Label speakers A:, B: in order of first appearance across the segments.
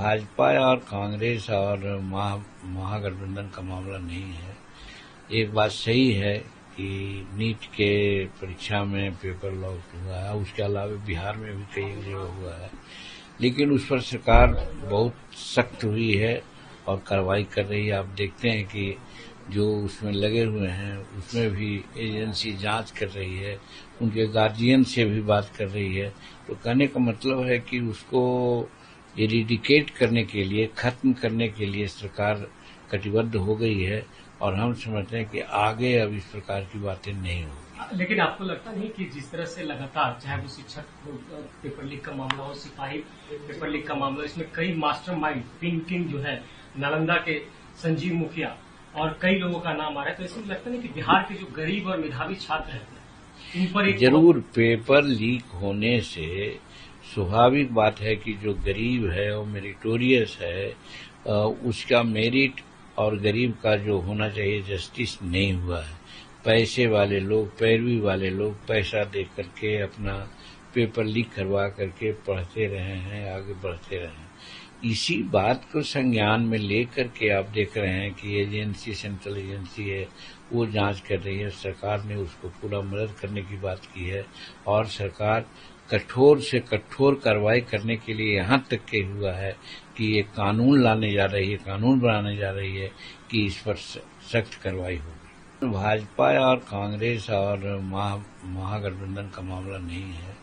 A: भाजपा और कांग्रेस और महागठबंधन का मामला नहीं है। एक बात सही है कि नीट के परीक्षा में पेपर लीक हुआ है, उसके अलावा बिहार में भी कई जगह हुआ है, लेकिन उस पर सरकार बहुत सख्त हुई है और कार्रवाई कर रही है। आप देखते हैं कि जो उसमें लगे हुए हैं उसमें भी एजेंसी जांच कर रही है, उनके गार्जियन से भी बात कर रही है। तो कहने का मतलब है कि उसको इरेडिकेट करने के लिए, खत्म करने के लिए सरकार कटिबद्ध हो गई है और हम समझते हैं कि आगे अब इस प्रकार की बातें नहीं होगी।
B: लेकिन आपको लगता नहीं कि जिस तरह से लगातार, चाहे वो शिक्षक पेपर लीक का मामला हो, सिपाही पेपर लीक का मामला, इसमें कई मास्टरमाइंड, पिन किंग जो है नालंदा के संजीव मुखिया और कई लोगों का नाम आ रहा है, तो इसमें लगता नहीं कि बिहार के जो गरीब और मेधावी छात्र हैं इन पर एक
A: जरूर पेपर लीक होने से स्वाभाविक बात है कि जो गरीब है वो मेरिटोरियस है, उसका मेरिट और गरीब का जो होना चाहिए जस्टिस नहीं हुआ है। पैसे वाले लोग, पैरवी वाले लोग पैसा दे करके अपना पेपर लीक करवा करके पढ़ते रहे हैं, आगे बढ़ते रहे हैं। इसी बात को संज्ञान में लेकर के आप देख रहे हैं कि एजेंसी, सेंट्रल एजेंसी है, वो जांच कर रही है। सरकार ने उसको पूरा मदद करने की बात की है और सरकार कठोर से कठोर कार्रवाई करने के लिए यहाँ तक के हुआ है कि ये कानून लाने जा रही है, कानून बनाने जा रही है कि इस पर सख्त कार्रवाई होगी। भाजपा और कांग्रेस और महागठबंधन का मामला नहीं है।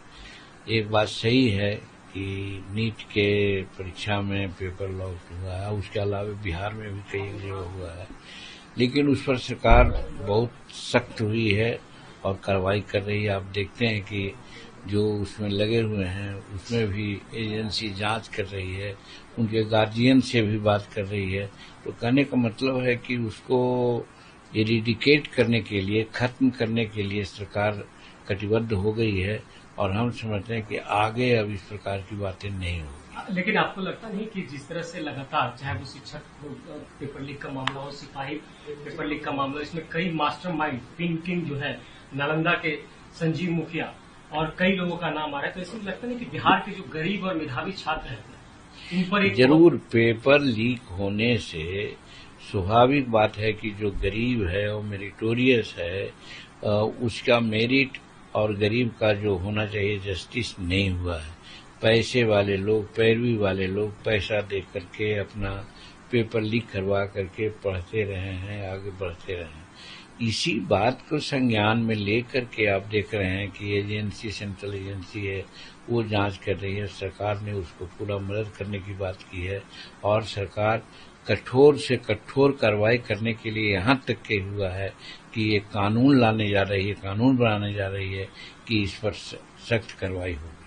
A: एक बात सही है कि नीट के परीक्षा में पेपर लीक हुआ है, उसके अलावा बिहार में भी कई जगह हुआ है, लेकिन उस पर सरकार बहुत सख्त हुई है और कार्रवाई कर रही है। आप देखते हैं कि जो उसमें लगे हुए हैं उसमें भी एजेंसी जांच कर रही है, उनके गार्जियन से भी बात कर रही है। तो कहने का मतलब है कि उसको इरेडिकेट करने के लिए, खत्म करने के लिए सरकार कटिबद्ध हो गई है और हम समझते हैं कि आगे अब इस प्रकार की बातें नहीं होगी।
B: लेकिन आपको लगता नहीं कि जिस तरह से लगातार, चाहे वो शिक्षक पेपर लीक का मामला हो, सिपाही पेपर लीक का मामला, इसमें कई मास्टरमाइंड, पिन किंग जो है नालंदा के संजीव मुखिया और कई लोगों का नाम आ रहा है, तो इसमें लगता नहीं कि बिहार के जो गरीब और मेधावी छात्र हैं इन पर एक
A: जरूर पेपर लीक होने से स्वाभाविक बात है कि जो गरीब है वो मेरिटोरियस है, उसका मेरिट और गरीब का जो होना चाहिए जस्टिस नहीं हुआ है। पैसे वाले लोग, पैरवी वाले लोग पैसा दे करके अपना पेपर लीक करवा करके पढ़ते रहे हैं, आगे बढ़ते रहे हैं। इसी बात को संज्ञान में लेकर के आप देख रहे हैं कि एजेंसी, सेंट्रल एजेंसी है, वो जांच कर रही है। सरकार ने उसको पूरा मदद करने की बात की है और सरकार कठोर से कठोर कार्रवाई करने के लिए यहाँ तक के हुआ है कि ये कानून लाने जा रही है, कानून बनाने जा रही है कि इस पर सख्त कार्रवाई होगी।